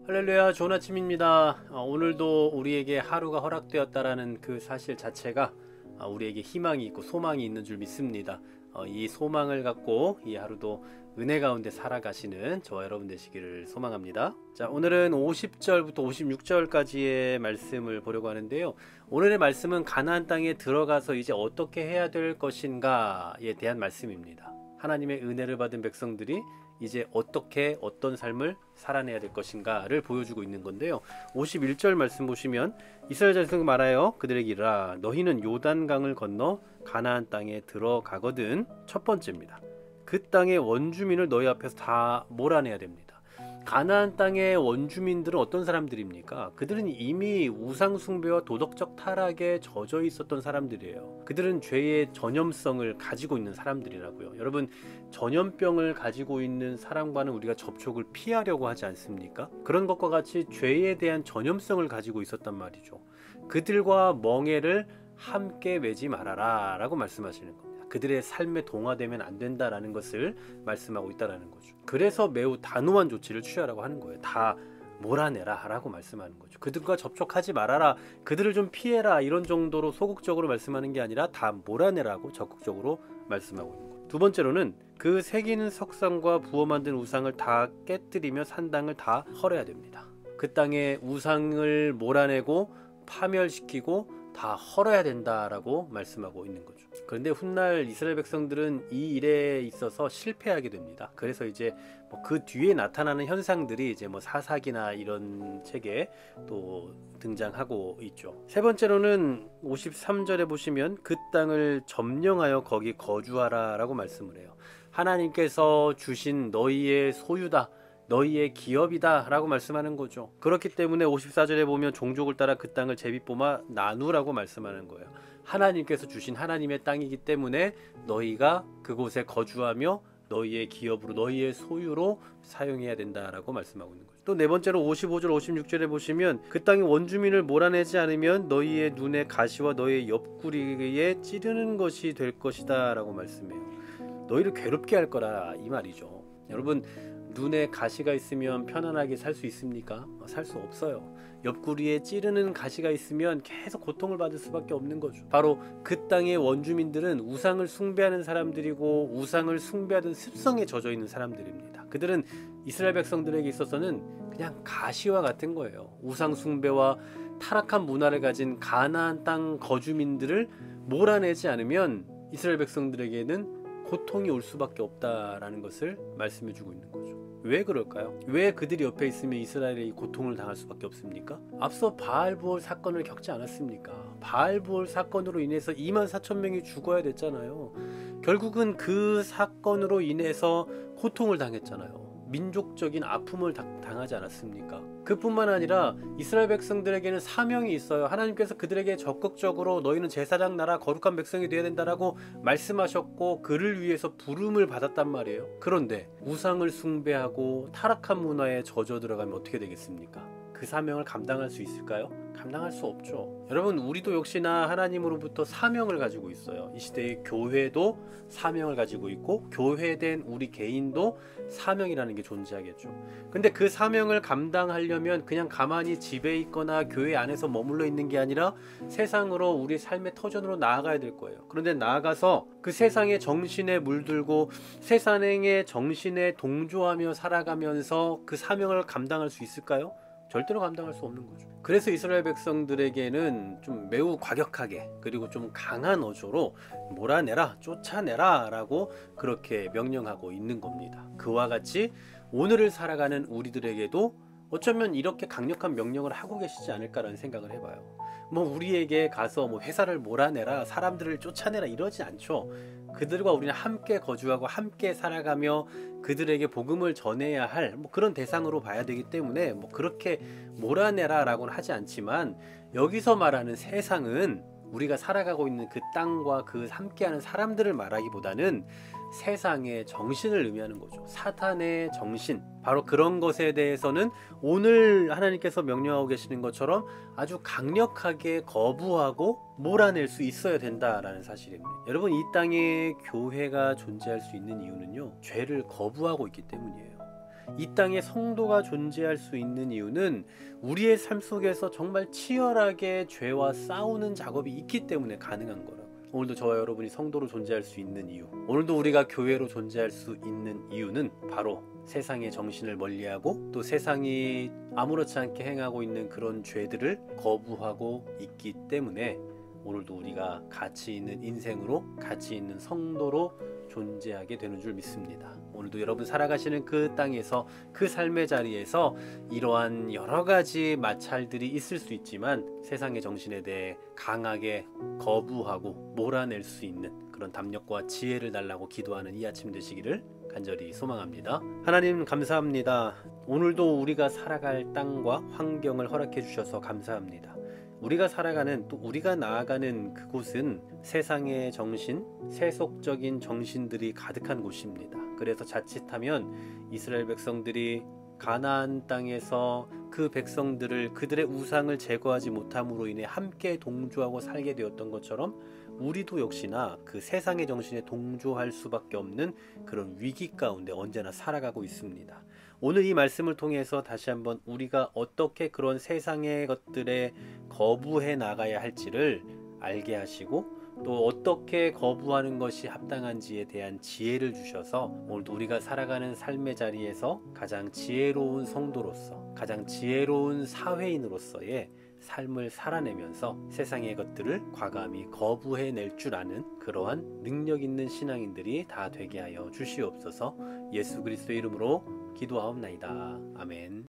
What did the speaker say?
할렐루야, 좋은 아침입니다. 오늘도 우리에게 하루가 허락되었다라는 그 사실 자체가 우리에게 희망이 있고 소망이 있는 줄 믿습니다. 이 소망을 갖고 이 하루도 은혜 가운데 살아가시는 저와 여러분 되시기를 소망합니다. 자, 오늘은 50절부터 56절까지의 말씀을 보려고 하는데요. 오늘의 말씀은 가나안 땅에 들어가서 이제 어떻게 해야 될 것인가에 대한 말씀입니다. 하나님의 은혜를 받은 백성들이 이제 어떻게 어떤 삶을 살아내야 될 것인가를 보여주고 있는 건데요. 51절 말씀 보시면 이스라엘 자손에게 말하여 그들에게 이르라 너희는 요단강을 건너 가나안 땅에 들어가거든. 첫 번째입니다. 그 땅의 원주민을 너희 앞에서 다 몰아내야 됩니다. 가나안 땅의 원주민들은 어떤 사람들입니까? 그들은 이미 우상 숭배와 도덕적 타락에 젖어 있었던 사람들이에요. 그들은 죄의 전염성을 가지고 있는 사람들이라고요. 여러분, 전염병을 가지고 있는 사람과는 우리가 접촉을 피하려고 하지 않습니까? 그런 것과 같이 죄에 대한 전염성을 가지고 있었단 말이죠. 그들과 멍에를 함께 매지 말아라 라고 말씀하시는 겁니다. 그들의 삶에 동화되면 안 된다라는 것을 말씀하고 있다는 거죠. 그래서 매우 단호한 조치를 취하라고 하는 거예요. 다 몰아내라 라고 말씀하는 거죠. 그들과 접촉하지 말아라, 그들을 좀 피해라, 이런 정도로 소극적으로 말씀하는 게 아니라 다 몰아내라고 적극적으로 말씀하고 있는 거예요. 두 번째로는 그 새기는 석상과 부어 만든 우상을 다 깨뜨리며 산당을 다 헐어야 됩니다. 그 땅에 우상을 몰아내고 파멸시키고 다 헐어야 된다라고 말씀하고 있는 거죠. 그런데 훗날 이스라엘 백성들은 이 일에 있어서 실패하게 됩니다. 그래서 이제 그 뒤에 나타나는 현상들이 이제 사사기나 이런 책에 또 등장하고 있죠. 세 번째로는 53절에 보시면 그 땅을 점령하여 거기 거주하라 라고 말씀을 해요. 하나님께서 주신 너희의 소유다, 너희의 기업이다 라고 말씀하는 거죠. 그렇기 때문에 54절에 보면 종족을 따라 그 땅을 제비뽑아 나누라고 말씀하는 거예요. 하나님께서 주신 하나님의 땅이기 때문에 너희가 그곳에 거주하며 너희의 기업으로, 너희의 소유로 사용해야 된다라고 말씀하고 있는 거죠. 또 네 번째로 55절 56절에 보시면 그 땅의 원주민을 몰아내지 않으면 너희의 눈에 가시와 너희의 옆구리에 찌르는 것이 될 것이다 라고 말씀해요. 너희를 괴롭게 할 거라 이 말이죠. 여러분, 눈에 가시가 있으면 편안하게 살 수 있습니까? 살 수 없어요. 옆구리에 찌르는 가시가 있으면 계속 고통을 받을 수밖에 없는 거죠. 바로 그 땅의 원주민들은 우상을 숭배하는 사람들이고 우상을 숭배하던 습성에 젖어 있는 사람들입니다. 그들은 이스라엘 백성들에게 있어서는 그냥 가시와 같은 거예요. 우상 숭배와 타락한 문화를 가진 가나안 땅 거주민들을 몰아내지 않으면 이스라엘 백성들에게는 고통이 올 수밖에 없다라는 것을 말씀해주고 있는 거죠. 왜 그럴까요? 왜 그들이 옆에 있으면 이스라엘이 고통을 당할 수밖에 없습니까? 앞서 바알부올 사건을 겪지 않았습니까? 바알부올 사건으로 인해서 24,000명이 죽어야 됐잖아요. 결국은 그 사건으로 인해서 고통을 당했잖아요. 민족적인 아픔을 당하지 않았습니까? 그뿐만 아니라 이스라엘 백성들에게는 사명이 있어요. 하나님께서 그들에게 적극적으로 너희는 제사장 나라 거룩한 백성이 되어야 된다라고 말씀하셨고 그를 위해서 부름을 받았단 말이에요. 그런데 우상을 숭배하고 타락한 문화에 젖어 들어가면 어떻게 되겠습니까? 그 사명을 감당할 수 있을까요? 감당할 수 없죠. 여러분, 우리도 역시나 하나님으로부터 사명을 가지고 있어요. 이 시대의 교회도 사명을 가지고 있고 교회된 우리 개인도 사명이라는 게 존재하겠죠. 근데 그 사명을 감당하려면 그냥 가만히 집에 있거나 교회 안에서 머물러 있는 게 아니라 세상으로 우리 삶의 터전으로 나아가야 될 거예요. 그런데 나아가서 그 세상의 정신에 물들고 세상의 정신에 동조하며 살아가면서 그 사명을 감당할 수 있을까요? 절대로 감당할 수 없는 거죠. 그래서 이스라엘 백성들에게는 좀 매우 과격하게 그리고 좀 강한 어조로 몰아내라, 쫓아내라 라고 그렇게 명령하고 있는 겁니다. 그와 같이 오늘을 살아가는 우리들에게도 어쩌면 이렇게 강력한 명령을 하고 계시지 않을까라는 생각을 해봐요. 우리에게 가서 회사를 몰아내라, 사람들을 쫓아내라 이러지 않죠. 그들과 우리는 함께 거주하고 함께 살아가며 그들에게 복음을 전해야 할 그런 대상으로 봐야 되기 때문에 그렇게 몰아내라 라고는 하지 않지만, 여기서 말하는 세상은 우리가 살아가고 있는 그 땅과 그 함께하는 사람들을 말하기보다는 세상의 정신을 의미하는 거죠. 사탄의 정신, 바로 그런 것에 대해서는 오늘 하나님께서 명령하고 계시는 것처럼 아주 강력하게 거부하고 몰아낼 수 있어야 된다라는 사실입니다. 여러분, 이 땅에 교회가 존재할 수 있는 이유는요, 죄를 거부하고 있기 때문이에요. 이 땅에 성도가 존재할 수 있는 이유는 우리의 삶 속에서 정말 치열하게 죄와 싸우는 작업이 있기 때문에 가능한 거라고요. 오늘도 저와 여러분이 성도로 존재할 수 있는 이유, 오늘도 우리가 교회로 존재할 수 있는 이유는 바로 세상의 정신을 멀리하고 또 세상이 아무렇지 않게 행하고 있는 그런 죄들을 거부하고 있기 때문에 오늘도 우리가 가치 있는 인생으로, 가치 있는 성도로 존재하게 되는 줄 믿습니다. 오늘도 여러분 살아가시는 그 땅에서, 그 삶의 자리에서 이러한 여러 가지 마찰들이 있을 수 있지만 세상의 정신에 대해 강하게 거부하고 몰아낼 수 있는 그런 담력과 지혜를 달라고 기도하는 이 아침 되시기를 간절히 소망합니다. 하나님 감사합니다. 오늘도 우리가 살아갈 땅과 환경을 허락해 주셔서 감사합니다. 우리가 살아가는, 또 우리가 나아가는 그곳은 세상의 정신, 세속적인 정신들이 가득한 곳입니다. 그래서 자칫하면 이스라엘 백성들이 가나안 땅에서 그 백성들을, 그들의 우상을 제거하지 못함으로 인해 함께 동조하고 살게 되었던 것처럼 우리도 역시나 그 세상의 정신에 동조할 수밖에 없는 그런 위기 가운데 언제나 살아가고 있습니다. 오늘 이 말씀을 통해서 다시 한번 우리가 어떻게 그런 세상의 것들에 거부해 나가야 할지를 알게 하시고, 또 어떻게 거부하는 것이 합당한지에 대한 지혜를 주셔서 오늘도 우리가 살아가는 삶의 자리에서 가장 지혜로운 성도로서, 가장 지혜로운 사회인으로서의 삶을 살아내면서 세상의 것들을 과감히 거부해낼 줄 아는 그러한 능력 있는 신앙인들이 다 되게 하여 주시옵소서. 예수 그리스도의 이름으로 기도하옵나이다. 아멘.